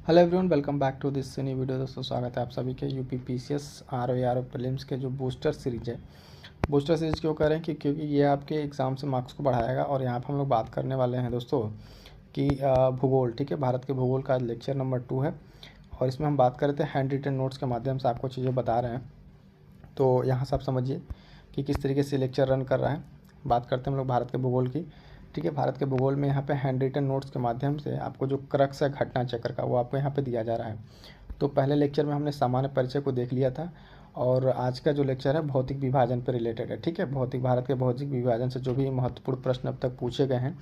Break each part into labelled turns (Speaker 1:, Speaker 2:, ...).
Speaker 1: Hello everyone, welcome back to this new video. दोस्तों स्वागत है आप सभी के यूपी पीसीएस आरओ प्रीलिम्स के जो बूस्टर सीरीज है। बूस्टर सीरीज क्यों कर रहे हैं क्योंकि ये आपके एग्ज़ाम से मार्क्स को बढ़ाएगा। और यहाँ पर हम लोग बात करने वाले हैं दोस्तों कि भूगोल, ठीक है, भारत के भूगोल का लेक्चर नंबर 2 है। और इसमें हम बात कर रहे थे हैंड रिटन नोट्स के माध्यम से आपको चीज़ें बता रहे हैं। तो यहाँ से आप समझिए कि किस तरीके से लेक्चर रन कर रहा है। बात करते हैं हम लोग भारत के भूगोल की, ठीक है। भारत के भूगोल में यहाँ पे हैंड रिटन नोट्स के माध्यम से आपको जो क्रक्स है घटना चक्र का, वो आपको यहाँ पे दिया जा रहा है। तो पहले लेक्चर में हमने सामान्य परिचय को देख लिया था, और आज का जो लेक्चर है भौतिक विभाजन पर रिलेटेड है, ठीक है। भारत के भौतिक विभाजन से जो भी महत्वपूर्ण प्रश्न अब तक पूछे गए हैं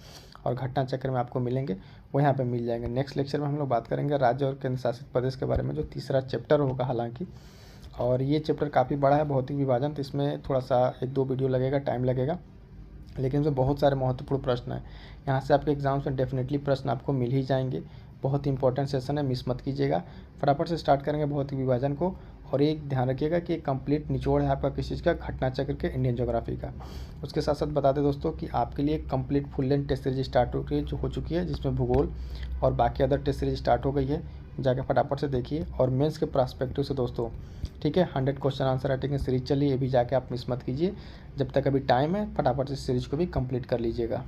Speaker 1: और घटना चक्र में आपको मिलेंगे, वो यहाँ पे मिल जाएंगे। नेक्स्ट लेक्चर में हम लोग बात करेंगे राज्य और केंद्र शासित प्रदेश के बारे में, जो तीसरा चैप्टर होगा हालांकि। और ये चैप्टर काफ़ी बड़ा है, भौतिक विभाजन, तो इसमें थोड़ा सा 1-2 वीडियो लगेगा, टाइम लगेगा, लेकिन इसमें बहुत सारे महत्वपूर्ण प्रश्न हैं। यहाँ से आपके एग्जाम्स में डेफिनेटली प्रश्न आपको मिल ही जाएंगे। बहुत ही इंपॉर्टेंट सेशन है, मिस मत कीजिएगा। फटाफट से स्टार्ट करेंगे भौतिक विभाजन को। और एक ध्यान रखिएगा कि कंप्लीट निचोड़ है आपका किस चीज़ का, घटना चक्र के, इंडियन ज्योग्राफी का। उसके साथ साथ बता दें दोस्तों कि आपके लिए complete full length test series start हो चुकी है, जिसमें भूगोल और बाकी अदर टेस्ट सीरीज स्टार्ट हो गई है। जाके फटाफट से देखिए। और मेंस के पर्सपेक्टिव से दोस्तों, ठीक है, 100 क्वेश्चन आंसर राइटिंग की सीरीज चली, ये भी जाके आप मिस मत कीजिए। जब तक अभी टाइम है फटाफट से सीरीज को भी कंप्लीट कर लीजिएगा।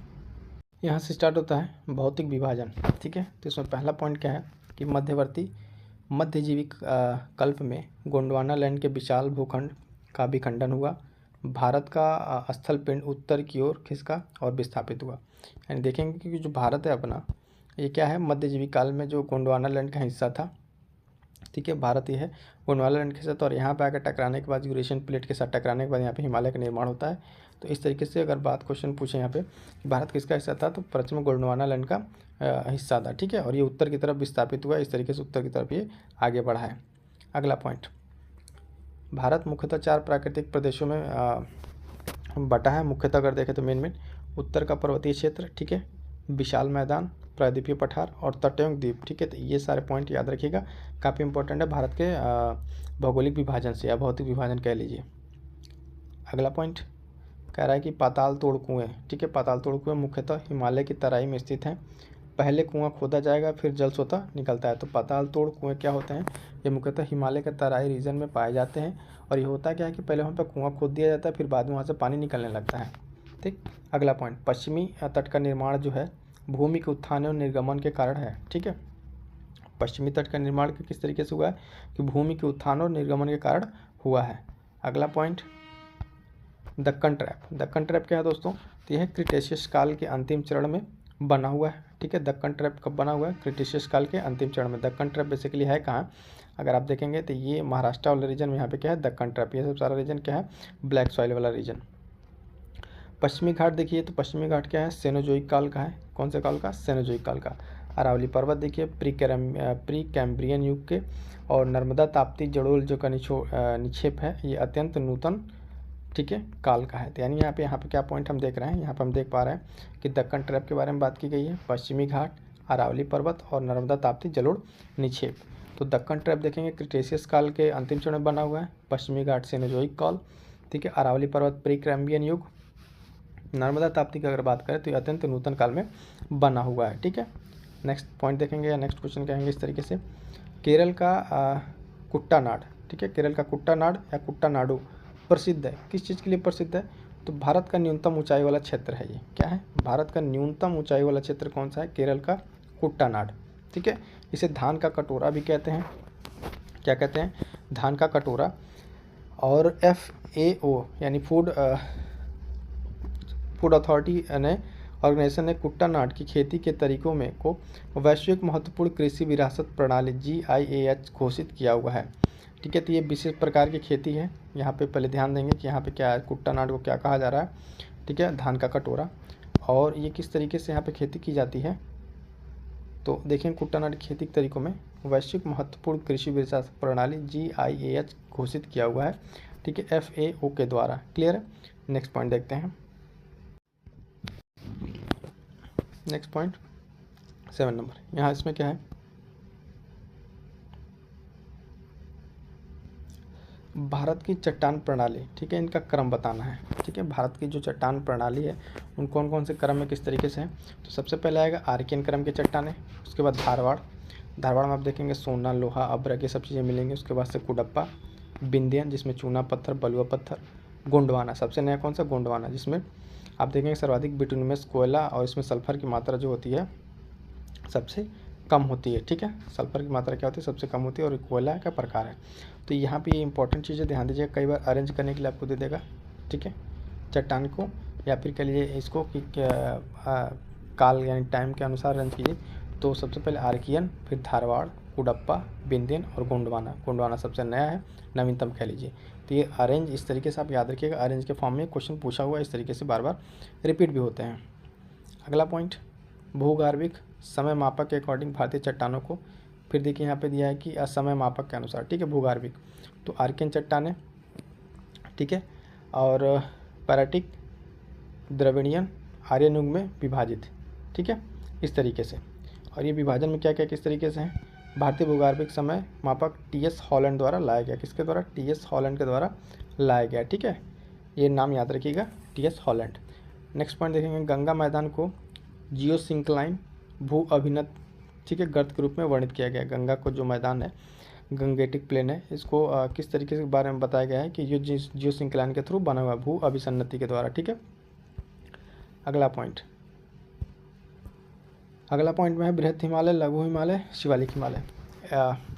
Speaker 1: यहाँ से स्टार्ट होता है भौतिक विभाजन, ठीक है। तो इसमें पहला पॉइंट क्या है कि मध्यवर्ती मध्यजीवी कल्प में गोंडवाना लैंड के विशाल भूखंड का विखंडन हुआ। भारत का स्थल पिंड उत्तर की ओर खिसका और विस्थापित हुआ। यानी देखेंगे कि जो भारत है अपना, ये क्या है, मध्यजीवी काल में जो गोंडवाना लैंड का हिस्सा था, ठीक है, भारत ये है, गोंडवाना लैंड के साथ। और यहाँ पे आकर टकराने के बाद, यूरेशियन प्लेट के साथ टकराने के बाद यहाँ पे हिमालय का निर्माण होता है। तो इस तरीके से अगर बात क्वेश्चन पूछे यहाँ पे कि भारत किसका हिस्सा था, तो पश्चिम गोंडवाना लैंड का हिस्सा था, ठीक है। और ये उत्तर की तरफ विस्थापित हुआ, इस तरीके से उत्तर की तरफ ये आगे बढ़ा है। अगला पॉइंट, भारत मुख्यतः 4 प्राकृतिक प्रदेशों में बटा है। मुख्यतः अगर देखें तो मेन उत्तर का पर्वतीय क्षेत्र, ठीक है, विशाल मैदान, प्रायद्वीपीय पठार और तटों द्वीप, ठीक है। तो ये सारे पॉइंट याद रखिएगा, काफ़ी इंपॉर्टेंट है भारत के भौगोलिक विभाजन से या भौतिक विभाजन कह लीजिए। अगला पॉइंट कह रहा है कि पाताल तोड़ कुएँ, ठीक है। पाताल तोड़ कुएँ मुख्यतः हिमालय की तराई में स्थित हैं। पहले कुआं खोदा जाएगा, फिर जल स्वतः निकलता है। तो पाताल तोड़ कुएँ क्या होते हैं, ये मुख्यतः हिमालय के तराई रीजन में पाए जाते हैं। और ये होता क्या है कि पहले वहाँ पर कुआं खोद दिया जाता है, फिर बाद में वहाँ से पानी निकलने लगता है, ठीक। अगला पॉइंट, पश्चिमी तट का निर्माण जो है भूमि के उत्थान और निर्गमन के कारण है, ठीक है। पश्चिमी तट का निर्माण किस तरीके से हुआ है कि भूमि के उत्थान और निर्गमन के कारण हुआ है। अगला point, Deccan trap. Deccan trap क्या है दोस्तों, तो यह क्रिटेशियस काल के अंतिम चरण में बना हुआ है, ठीक है। दक्कन ट्रैप कब बना हुआ है, क्रिटेशियस काल के अंतिम चरण में। दक्कन ट्रैप बेसिकली है कहाँ, अगर आप देखेंगे तो ये महाराष्ट्र वाला रीजन में यहाँ पे क्या है, दक्कन ट्रैप। ये सब सारा रीजन क्या है, ब्लैक सॉइल वाला रीजन। पश्चिमी घाट देखिए, तो पश्चिमी घाट क्या है, सेनोजोइक काल का है। कौन से काल का, सेनोजोइक काल का। अरावली पर्वत देखिए, प्री कैम्ब्रियन युग के। और नर्मदा ताप्ती जड़ोल जो का निक्षेप है, ये अत्यंत नूतन, ठीक है, काल का है। तो यानी यहाँ पे क्या पॉइंट हम देख रहे हैं, यहाँ पे हम देख पा रहे हैं कि दक्कन ट्रैप के बारे में बात की गई है, पश्चिमी घाट, अरावली पर्वत और नर्मदा ताप्ती जलोढ़ निक्षेप। तो दक्कन ट्रैप देखेंगे क्रिटेशियस काल के अंतिम चरण में बना हुआ है, पश्चिमी घाट सेनोजोइक काल, ठीक है, अरावली पर्वत प्री कैम्ब्रियन युग, नर्मदा ताप्ती की अगर बात करें तो ये अत्यंत नूतन काल में बना हुआ है, ठीक है। नेक्स्ट पॉइंट देखेंगे या नेक्स्ट क्वेश्चन कहेंगे इस तरीके से, केरल का कुट्टानाड, ठीक है, केरल का कुट्टानाड या कुट्टानाडु प्रसिद्ध है, किस चीज़ के लिए प्रसिद्ध है, तो भारत का न्यूनतम ऊंचाई वाला क्षेत्र है। ये क्या है, भारत का न्यूनतम ऊंचाई वाला क्षेत्र कौन सा है, केरल का कुट्टानाड, ठीक है। इसे धान का कटोरा भी कहते हैं, क्या कहते हैं, धान का कटोरा। और FAO यानी फूड अथॉरिटी ने, ऑर्गेनाइजेशन ने कुट्टानाड की खेती के तरीकों में को वैश्विक महत्वपूर्ण कृषि विरासत प्रणाली GIAH घोषित किया हुआ है, ठीक है। तो ये विशेष प्रकार की खेती है। यहाँ पे पहले ध्यान देंगे कि यहाँ पे क्या है, कुट्टानाड को क्या कहा जा रहा है, ठीक है, धान का कटोरा। और ये किस तरीके से यहाँ पे खेती की जाती है, तो देखें कुट्टानाड की खेती के तरीकों में वैश्विक महत्वपूर्ण कृषि विरासत प्रणाली GIAH घोषित किया हुआ है, ठीक है, FAO के द्वारा। क्लियर है। नेक्स्ट पॉइंट देखते हैं, नेक्स्ट पॉइंट 7 नंबर। यहाँ इसमें क्या है, भारत की चट्टान प्रणाली, ठीक है, इनका क्रम बताना है, ठीक है। भारत की जो चट्टान प्रणाली है उन कौन कौन से क्रम में किस तरीके से है, तो सबसे पहले आएगा आर्कियन क्रम की चट्टानें, उसके बाद धारवाड़, धारवाड़ में आप देखेंगे सोना, लोहा, अभ्रक ये सब चीज़ें मिलेंगी। उसके बाद से कुडप्पा, बिंदियन जिसमें चूना पत्थर, बलुआ पत्थर, गोंडवाना सबसे नया कौन सा, गोंडवाना, जिसमें आप देखेंगे सर्वाधिक बिटुमिनस कोयला और इसमें सल्फर की मात्रा जो होती है सबसे कम होती है। ठीक है, सल्फर की मात्रा क्या होती है, सबसे कम होती है, और कोयला का प्रकार है। तो यहाँ पे ये इंपॉर्टेंट चीज़ें ध्यान दीजिएगा, कई बार अरेंज करने के लिए आपको दे देगा। ठीक है, चट्टान को या फिर कह लीजिए इसको कि काल यानी टाइम के अनुसार अरेंज कीजिए। तो सबसे पहले आर्कियन, फिर धारवाड़, कुडप्पा, बिंदियन और गोंडवाना। गोंडवाना सबसे नया है, नवीनतम कह लीजिए। तो ये अरेंज इस तरीके से आप याद रखिएगा, अरेंज के फॉर्म में क्वेश्चन पूछा हुआ है, इस तरीके से बार बार रिपीट भी होते हैं। अगला पॉइंट, भूगार्भिक समय मापक के अकॉर्डिंग भारतीय चट्टानों को, फिर देखिए यहाँ पे दिया है कि असमय मापक के अनुसार। ठीक है, भूगार्भिक तो आर्कियन चट्टानें, ठीक है, और पैराटिक, द्रविड़ियन, आर्यन युग में विभाजित। ठीक है, इस तरीके से। और ये विभाजन में क्या क्या किस तरीके से है, भारतीय भूगार्भिक समय मापक टी.एस. हॉलैंड द्वारा लाया गया। किसके द्वारा, टी.एस. हॉलैंड के द्वारा लाया गया। ठीक है, ये नाम याद रखिएगा, टी.एस. हॉलैंड। नेक्स्ट पॉइंट देखेंगे, गंगा मैदान को जियोसिंक्लाइन भू अभिनत, ठीक है, गर्त के रूप में वर्णित किया गया है। गंगा को जो मैदान है, गंगेटिक प्लेन है, इसको किस तरीके से बारे में बताया गया है कि ये जियोसिंक्लाइन के थ्रू बना हुआ भू अभिसन्नति के द्वारा। ठीक है, अगला पॉइंट में है बृहद हिमालय, लघु हिमालय, शिवालिक हिमालय।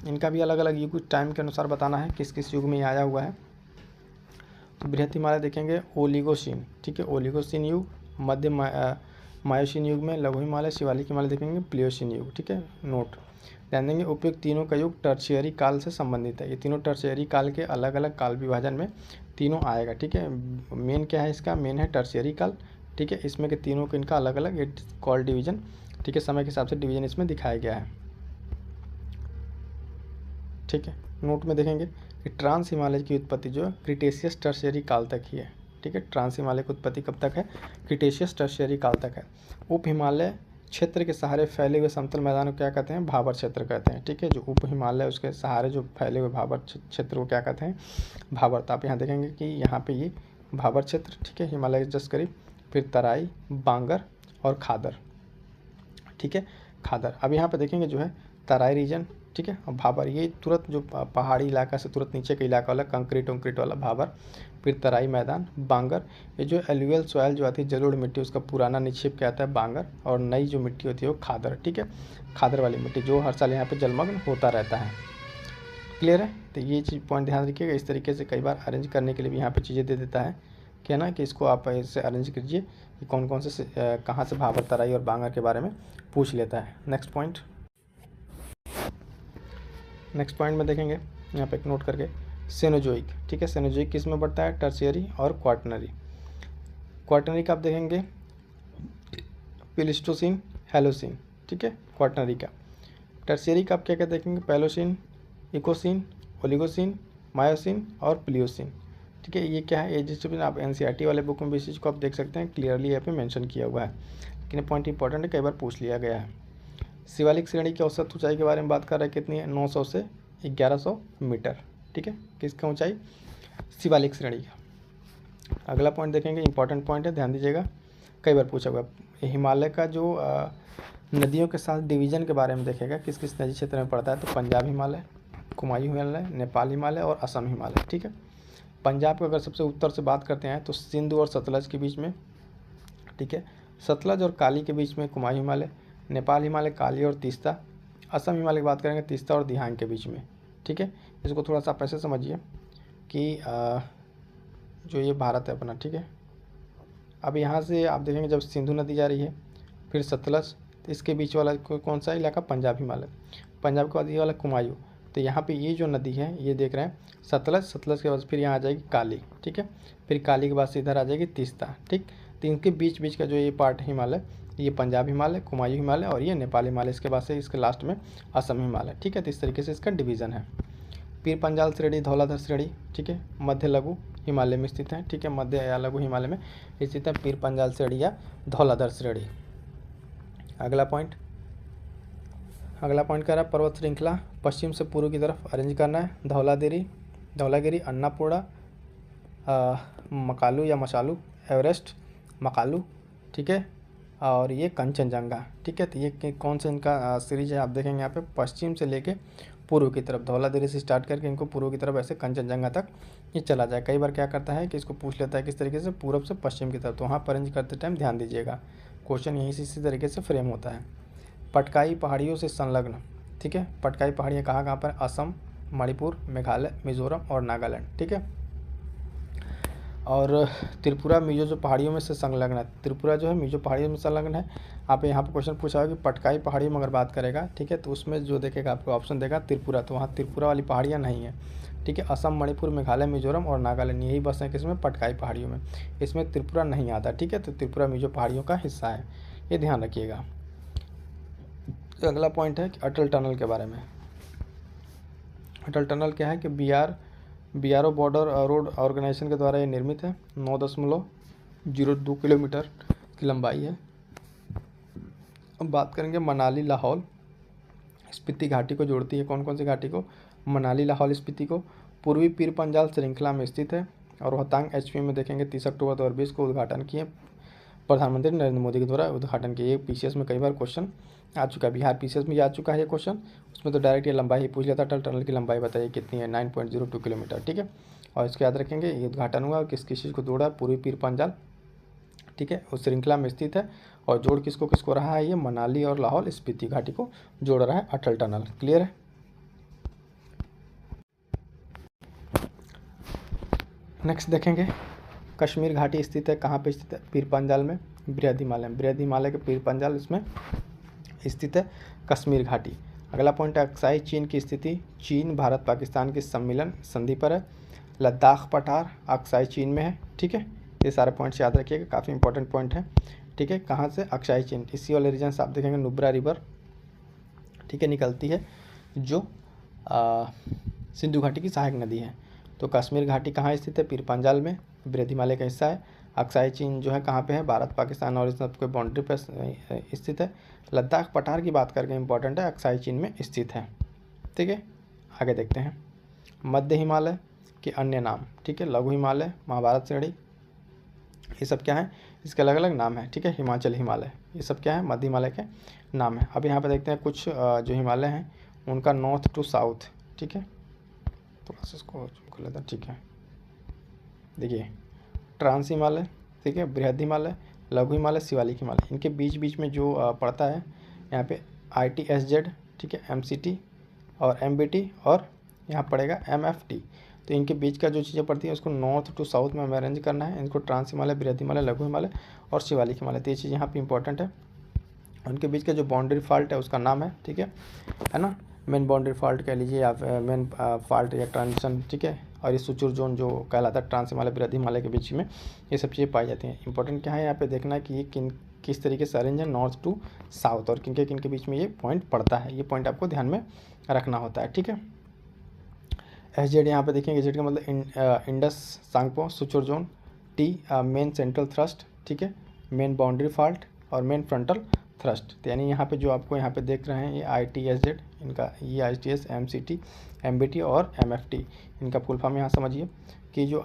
Speaker 1: इनका भी अलग अलग युग टाइम के अनुसार बताना है किस किस युग में आया हुआ है। तो बृहद हिमालय देखेंगे ओलिगोसीन, ठीक है, ओलिगोसीन युग, मध्य मायोसीन युग में। लघु हिमालय, शिवालिक हिमालय देखेंगे प्लियोसीन युग। ठीक है, नोट ध्यान देंगे, उपयुक्त तीनों का युग टर्शियरी काल से संबंधित है। ये तीनों टर्शियरी काल के अलग अलग काल विभाजन में तीनों आएगा। ठीक है, मेन क्या है इसका, मेन है टर्शियरी काल। ठीक है, इसमें के तीनों का इनका अलग अलग कॉल डिवीजन, ठीक है, समय के हिसाब से डिवीजन इसमें दिखाया गया है। ठीक है, नोट में देखेंगे कि ट्रांस हिमालय की उत्पत्ति जो है क्रिटेशियस टर्शियरी काल तक ही है। ठीक है, ट्रांस हिमालय की उत्पत्ति कब तक है, क्रिटेशियस टर्शियरी काल तक है। उप हिमालय क्षेत्र के सहारे फैले हुए समतल मैदान को क्या कहते हैं, भाबर क्षेत्र कहते हैं। ठीक है, जो उप हिमालय उसके सहारे जो फैले हुए भाबर क्षेत्र को क्या कहते हैं, भाबर। तो आप यहाँ देखेंगे कि यहाँ पे ये भाबर क्षेत्र, ठीक है, हिमालय के जस्ट करीब, फिर तराई, बांगर और खादर। ठीक है, खादर। अब यहाँ पे देखेंगे जो है तराई रीजन, ठीक है, और भाबर, ये तुरंत जो पहाड़ी इलाका से तुरंत नीचे का इलाका वाला कंक्रीट वाला भाबर, फिर तराई मैदान, बांगर। ये जो एलुवियल सॉइल जो आती है, जलोढ़ मिट्टी, उसका पुराना निक्षेप क्या आता है, बांगर, और नई जो मिट्टी होती है वो खादर। ठीक है, खादर वाली मिट्टी जो हर साल यहाँ पे जलमग्न होता रहता है। क्लियर है, तो ये चीज़ पॉइंट ध्यान रखिएगा। इस तरीके से कई बार अरेंज करने के लिए भी यहाँ पे चीज़ें दे देता है कि है ना, कि इसको आप इससे अरेंज कीजिए कि कौन कौन से कहाँ से भाबर, तराई और बांगर के बारे में पूछ लेता है। नेक्स्ट पॉइंट में देखेंगे यहाँ पे एक नोट करके, सेनोजोइक। ठीक है, सेनोजोइक किस में बढ़ता है, टर्शियरी और क्वाटरनरी। क्वाटरनरी का आप देखेंगे प्लीस्टोसीन, हेलोसीन। ठीक है, क्वाटरनरी का। टर्शियरी का आप क्या क्या देखेंगे, पैलोसीन, इकोसीन, ओलिगोसीन, मायोसीन और प्लियोसीन। ठीक है, ये क्या है, एज डिस्ट्रीब्यूशन आप एनसीईआरटी वाले बुक में भी चीज़ को आप देख सकते हैं, क्लियरली यहाँ पे मेंशन किया हुआ है। लेकिन पॉइंट इंपॉर्टेंट है, कई बार पूछ लिया गया है। शिवालिक श्रेणी की औसत ऊंचाई के बारे में बात कर रहे हैं, कितनी है, 900 से 1100 मीटर। ठीक है, किसका ऊंचाई, शिवालिक श्रेणी का। अगला पॉइंट देखेंगे, इंपॉर्टेंट पॉइंट है, ध्यान दीजिएगा, कई बार पूछा हुआ। हिमालय का जो नदियों के साथ डिवीजन के बारे में देखेगा, किस किस नदी क्षेत्र में पड़ता है, तो पंजाब हिमालय, कुमायूं हिमालय, नेपाल हिमालय और असम हिमालय। ठीक है, पंजाब को अगर सबसे उत्तर से बात करते हैं तो सिंधु और सतलज के बीच में, ठीक है, सतलज और काली के बीच में कुमायूं हिमालय, नेपाल हिमालय काली और तीस्ता, असम हिमालय की बात करेंगे तीस्ता और दिहांग के बीच में। ठीक है, इसको थोड़ा सा आप ऐसे समझिए कि जो ये भारत है अपना, ठीक है, अब यहाँ से आप देखेंगे जब सिंधु नदी जा रही है, फिर सतलज, तो इसके बीच वाला कौन सा इलाका, पंजाब हिमालय, पंजाब के बाद ये वाला कुमायूं। तो यहाँ पे ये जो नदी है, ये देख रहे हैं सतलज के बाद फिर यहाँ आ जाएगी काली। ठीक है, फिर काली के बाद से इधर आ जाएगी तीस्ता। ठीक, तो इनके बीच का जो ये पार्ट हिमालय, ये पंजाब हिमालय, कुमायूं हिमालय और ये नेपाल हिमालय, इसके बाद से इसके लास्ट में असम हिमालय। ठीक है, तो इस तरीके से इसका डिवीज़न है। पीर-पंजाल श्रेणी, धौलाधर श्रेणी, ठीक है, मध्य लघु हिमालय में स्थित है। ठीक है, मध्य या लघु हिमालय में स्थित है पीर-पंजाल श्रेणी या धौलाधर श्रेणी। अगला पॉइंट कह रहा है पर्वत श्रृंखला पश्चिम से पूर्व की तरफ अरेंज करना है। धौलागिरी, अन्नपूर्णा, मकालू या मशालू, एवरेस्ट, मकालू, ठीक है, और ये कंचनजंगा। ठीक है, तो ये कौन सा इनका सीरीज है आप देखेंगे यहाँ पे, पश्चिम से लेके पूर्व की तरफ, धौलाधारी से स्टार्ट करके इनको पूर्व की तरफ ऐसे कंचनजंगा तक ये चला जाए। कई बार क्या करता है कि इसको पूछ लेता है किस तरीके से, पूर्व से पश्चिम की तरफ, तो वहाँ पर अरेंज करते टाइम ध्यान दीजिएगा, क्वेश्चन यहीं से इसी तरीके से फ्रेम होता है। पटकाई पहाड़ियों से संलग्न, ठीक है, पटकाई पहाड़ियाँ कहाँ कहाँ पर, असम, मणिपुर, मेघालय, मिजोरम और नागालैंड। ठीक है, और त्रिपुरा मिजो जो पहाड़ियों में से संलग्न है, त्रिपुरा जो है मिजो पहाड़ियों में संलग्न है। आप यहाँ पर क्वेश्चन पूछा होगा कि पटकाई पहाड़ियों में अगर बात करेगा, ठीक है, तो उसमें जो देखेगा आपको ऑप्शन देगा त्रिपुरा, तो वहाँ त्रिपुरा वाली पहाड़ियाँ नहीं है। ठीक है, असम, मणिपुर, मेघालय, मिजोरम और नागालैंड यही बस है किसमें, पटकाई पहाड़ियों में, इसमें त्रिपुरा नहीं आता। ठीक है, तो त्रिपुरा मिजो पहाड़ियों का हिस्सा है, ये ध्यान रखिएगा। तो अगला पॉइंट है कि अटल टनल के बारे में। अटल टनल क्या है कि BRO बॉर्डर रोड ऑर्गेनाइजेशन के द्वारा ये निर्मित है। 9.02 किलोमीटर की लंबाई है। अब बात करेंगे मनाली लाहौल स्पीति घाटी को जोड़ती है। कौन कौन सी घाटी को, मनाली लाहौल स्पीति को। पूर्वी पीर पंजाल श्रृंखला में स्थित है। और रोहतांग HP में देखेंगे 30 अक्टूबर 2020 को उद्घाटन किए, प्रधानमंत्री नरेंद्र मोदी के द्वारा उद्घाटन किए। ये PCS में कई बार क्वेश्चन आ चुका है, बिहार PCS में आ चुका है ये क्वेश्चन। उसमें तो डायरेक्ट ये लंबाई ही पूछ लेता, अटल टनल की लंबाई बताइए कितनी है, 9.02 किलोमीटर। ठीक है, और इसको याद रखेंगे, ये उद्घाटन हुआ किस किस चीज़ को जोड़ा, पूर्वी पीर पंजाल, ठीक है, उस श्रृंखला में स्थित है। और जोड़ किसको किसको रहा है, ये मनाली और लाहौल स्पीति घाटी को जोड़ रहा है अटल टनल। क्लियर है। नेक्स्ट देखेंगे, कश्मीर घाटी स्थित है, कहाँ पे स्थित है, पीर पंजाल में, बृहद हिमालय, बृहद हिमालय के पीर पंजाल इसमें स्थित है कश्मीर घाटी। अगला पॉइंट है अक्साई चीन की स्थिति, चीन भारत पाकिस्तान की सम्मिलन संधि पर है। लद्दाख पठार अक्साई चीन में है। ठीक है, ये सारे पॉइंट्स याद रखिएगा, काफ़ी इंपॉर्टेंट पॉइंट है। ठीक है, कहाँ से, अक्साई चीन, इसी वाले रीजन से आप देखेंगे नुब्रा रिवर, ठीक है, निकलती है, जो सिंधु घाटी की सहायक नदी है। तो कश्मीर घाटी कहाँ स्थित है, पीर पंजाल में, बृहद हिमालय का हिस्सा है। अक्साई चीन जो है कहाँ पे है, भारत पाकिस्तान और इस सबके बाउंड्री पर स्थित है। लद्दाख पठार की बात करके इंपॉर्टेंट है, अक्साई चीन में स्थित है। ठीक है, आगे देखते हैं मध्य हिमालय के अन्य नाम। ठीक है, लघु हिमालय, महाभारत श्रेणी, ये सब क्या है, इसके अलग अलग नाम है। ठीक है, हिमाचल हिमालय, ये सब क्या है, मध्य हिमालय के नाम है। अब यहाँ पे देखते हैं कुछ जो हिमालय हैं उनका नॉर्थ टू साउथ। ठीक है, थोड़ा सा इसको कर लेते हैं। ठीक है, देखिए ट्रांस हिमालय, ठीक है, बृहद हिमालय, लघु हिमालय, शिवालिक हिमालय, इनके बीच बीच में जो पड़ता है यहाँ पे ITSZ, ठीक है, MCT और MBT, और यहाँ पड़ेगा MFT। तो इनके बीच का जो चीज़ें पड़ती हैं उसको नॉर्थ टू साउथ में हमें अरेंज करना है। इनको ट्रांस हिमालय, बृहद हिमालय, लघु हिमालय और शिवालिक हिमालय, तो ये चीज़ यहाँ पे इंपॉर्टेंट है। उनके बीच का जो बाउंड्री फॉल्ट है उसका नाम है, ठीक है ना, मेन बाउंड्री फॉल्ट कह लीजिए या मेन फॉल्ट या ट्रांजिशन। ठीक है, और ये सुचुर जोन जो कहलाता है ट्रांस हिमालय, बृहद हिमालय के बीच में ये सब चीज़ें पाई जाती हैं। इंपॉर्टेंट क्या है यहाँ पे देखना है कि ये किस तरीके से अरेंज है, नॉर्थ टू साउथ, और किन के बीच में ये पॉइंट पड़ता है, ये पॉइंट आपको ध्यान में रखना होता है। ठीक है, SZ यहाँ पे देखेंगे, SZ का मतलब Indus Tsangpo suture zone, T main central thrust, ठीक है, मेन बाउंड्री फॉल्ट और मेन फ्रंटल थ्रस्ट। तो यानी यहाँ पे जो आपको यहाँ पे देख रहे हैं ये ITSZ, इनका ये ITS, MCT, MBT और MFT, इनका फुल फॉर्म यहाँ समझिए कि जो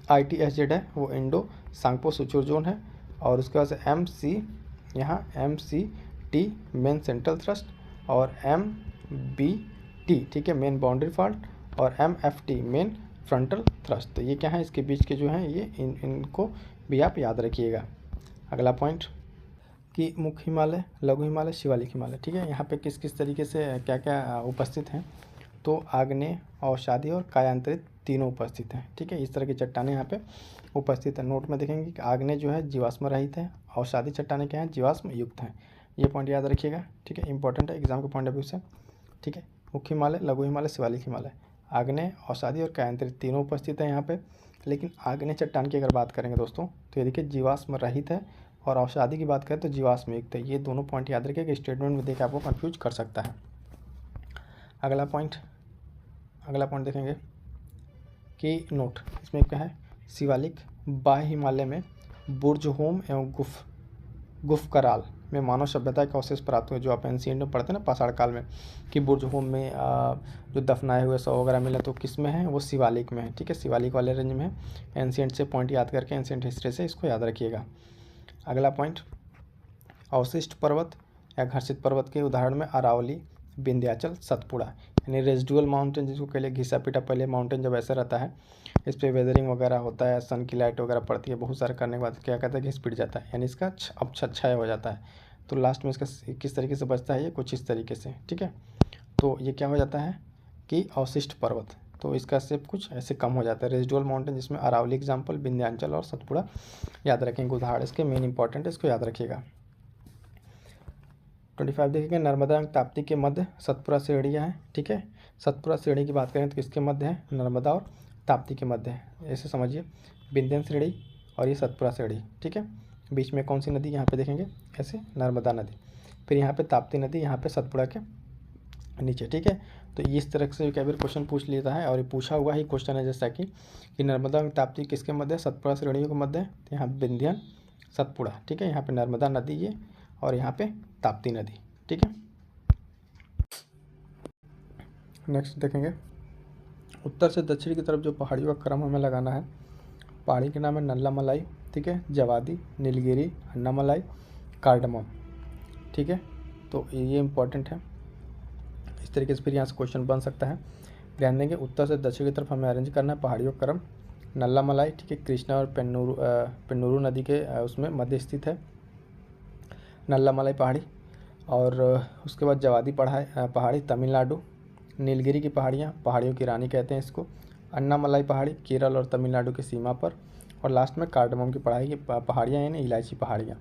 Speaker 1: ITSZ है वो इंडो सांगपो सुचुर जोन है, और उसके बाद से MC यहाँ MCT मेन सेंट्रल थ्रस्ट और MBT, ठीक है, मेन बाउंड्री फॉल्ट, और MFT मेन फ्रंटल थ्रस्ट। तो ये क्या है, इसके बीच के जो हैं ये इनको भी आप याद रखिएगा। अगला पॉइंट कि मुख्य हिमालय, लघु हिमालय, शिवालिक हिमालय। ठीक है, यहाँ पे किस किस तरीके से क्या क्या उपस्थित हैं, तो आग्नेय, अवसादी और कायांतरित तीनों उपस्थित हैं। ठीक है, इस तरह की चट्टानें यहाँ पे उपस्थित है। नोट में देखेंगे कि आग्नेय जो है जीवाश्म रहित है, अवसादी चट्टानें क्या हैं, जीवाश्म युक्त हैं। ये पॉइंट याद रखिएगा। ठीक है, इंपॉर्टेंट है एग्जाम के पॉइंट ऑफ व्यू से। ठीक है, मुख्य हिमालय, लघु हिमालय, शिवालिक हिमालय, आग्नेय, अवसादी और कायांतरित तीनों उपस्थित है यहाँ पे। लेकिन आग्नेय चट्टान की अगर बात करेंगे दोस्तों तो ये देखिए जीवाश्म रहित है, और अवसादी की बात करें तो जीवाश्म युक्त है। ये दोनों पॉइंट याद रखिए कि स्टेटमेंट में देख आपको कंफ्यूज कर सकता है। अगला पॉइंट देखेंगे कि नोट, इसमें क्या है, शिवालिक बाह्य हिमालय में बुर्जहोम एवं गुफकराल में मानव सभ्यता के अवशेष प्राप्त हुए, जो आप एंशिएंट में पढ़ते हैं ना पाषाण काल में कि बुर्जहोम में जो दफनाए हुए शव वगैरह मिले, तो किस में है, वो शिवालिक में है। ठीक है, शिवालिक वाले रेंज में है। एंशिएंट से पॉइंट याद करके, एंशिएंट हिस्ट्री से इसको याद रखिएगा। अगला पॉइंट, अवशिष्ट पर्वत या घर्षित पर्वत के उदाहरण में अरावली, विंध्याचल, सतपुड़ा, यानी रेजिडुअल माउंटेन जिसको कह लिए घिसा पिटा पहले माउंटेन जब ऐसा रहता है, इस पर वेदरिंग वगैरह होता है, सन की लाइट वगैरह पड़ती है, बहुत सारे करने के बाद क्या कहता है घिस पिट जाता है, यानी इसका अब छाया हो जाता है। तो लास्ट में इसका किस तरीके से बचता है, ये कुछ इस तरीके से, ठीक है। तो ये क्या हो जाता है कि अवशिष्ट पर्वत, तो इसका शेप कुछ ऐसे कम हो जाता है। रेजिडुअल माउंटेन जिसमें अरावली एग्जाम्पल, विंध्याचल और सतपुड़ा याद रखेंगे, उदाहरण इसके मेन इंपॉर्टेंट है, इसको याद रखिएगा। 25 देखेंगे, नर्मदा एवं ताप्ती के मध्य सतपुड़ा श्रेणियाँ हैं, ठीक है। सतपुड़ा श्रेणी की बात करें तो किसके मध्य है, नर्मदा और ताप्ती के मध्य है, ऐसे समझिए, विंध्यन श्रेणी और ये सतपुड़ा श्रेणी, ठीक है। बीच में कौन सी नदी यहाँ पे देखेंगे, ऐसे नर्मदा नदी, फिर यहाँ पे ताप्ती नदी, यहाँ पे सतपुड़ा के नीचे, ठीक है। तो इस तरह से कई बार क्वेश्चन पूछ लेता है, और ये पूछा हुआ ही क्वेश्चन है, जैसा कि नर्मदा और ताप्ती किसके मध्य है, सतपुड़ा श्रेणियों के मध्य है, तो यहाँ विंध्यन सतपुड़ा, ठीक है। यहाँ पे नर्मदा नदी ये, और यहाँ पे ताप्ती नदी, ठीक है। नेक्स्ट देखेंगे, उत्तर से दक्षिण की तरफ जो पहाड़ियों का क्रम हमें लगाना है, पहाड़ी के नाम है नल्लामलाई, ठीक है, जवादी, नीलगिरी, अन्नामलाई, कार्डमम, ठीक है। तो ये इंपॉर्टेंट है, इस तरीके से फिर यहाँ से क्वेश्चन बन सकता है। ध्यान देंगे, उत्तर से दक्षिण की तरफ हमें अरेंज करना है पहाड़ियों का क्रम, नल्लामलाई, ठीक है, कृष्णा और पेन्नूरू नदी के उसमें मध्य स्थित है नल्लामलाई पहाड़ी, और उसके बाद जवादी पहाड़ी तमिलनाडु, नीलगिरी की पहाड़ियों की रानी कहते हैं इसको, अन्नामलाई पहाड़ी केरल और तमिलनाडु की सीमा पर, और लास्ट में कार्डमम की पहाड़ियाँ यानी इलायची पहाड़ियाँ।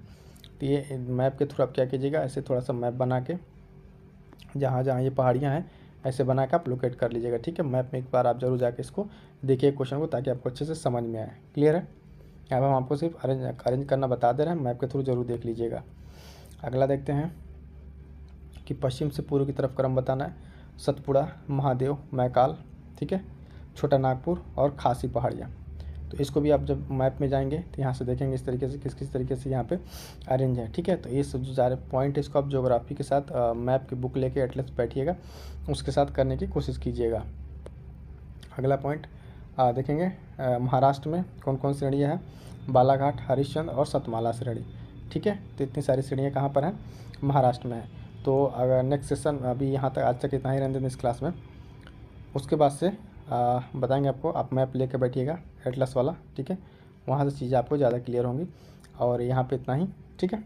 Speaker 1: तो ये मैप के थ्रू आप क्या कीजिएगा, ऐसे थोड़ा सा मैप बना के जहाँ जहाँ ये पहाड़ियाँ हैं ऐसे बना के आप लोकेट कर लीजिएगा, ठीक है। मैप में एक बार आप जरूर जाके इसको देखिए क्वेश्चन को, ताकि आपको अच्छे से समझ में आए। क्लियर है, यहाँ पर हम आपको सिर्फ अरेंज करना बता दे रहे हैं, मैप के थ्रू जरूर देख लीजिएगा। अगला देखते हैं कि पश्चिम से पूर्व की तरफ क्रम बताना है, सतपुड़ा, महादेव, मैकाल, ठीक है, छोटा नागपुर और खासी पहाड़ियाँ। तो इसको भी आप जब मैप में जाएंगे तो यहाँ से देखेंगे इस तरीके से किस किस तरीके से यहाँ पे अरेंज है, ठीक है। तो ये सब जो सारे पॉइंट इसको आप ज्योग्राफी के साथ मैप की बुक लेके एटलस बैठिएगा, उसके साथ करने की कोशिश कीजिएगा। अगला पॉइंट देखेंगे, महाराष्ट्र में कौन कौन श्रेणियाँ हैं, बालाघाट, हरिश्चंद्र और सतमाला श्रेणी, ठीक है। तो इतनी सारी श्रेणियाँ कहाँ पर हैं, महाराष्ट्र में है। तो अगर नेक्स्ट सेशन अभी यहाँ तक आज तक इतना ही रहने दें इस क्लास में, उसके बाद से बताएंगे आपको, आप मैप लेके बैठिएगा एटलस वाला, ठीक है, वहाँ से चीज़ें आपको ज़्यादा क्लियर होंगी। और यहाँ पे इतना ही, ठीक है।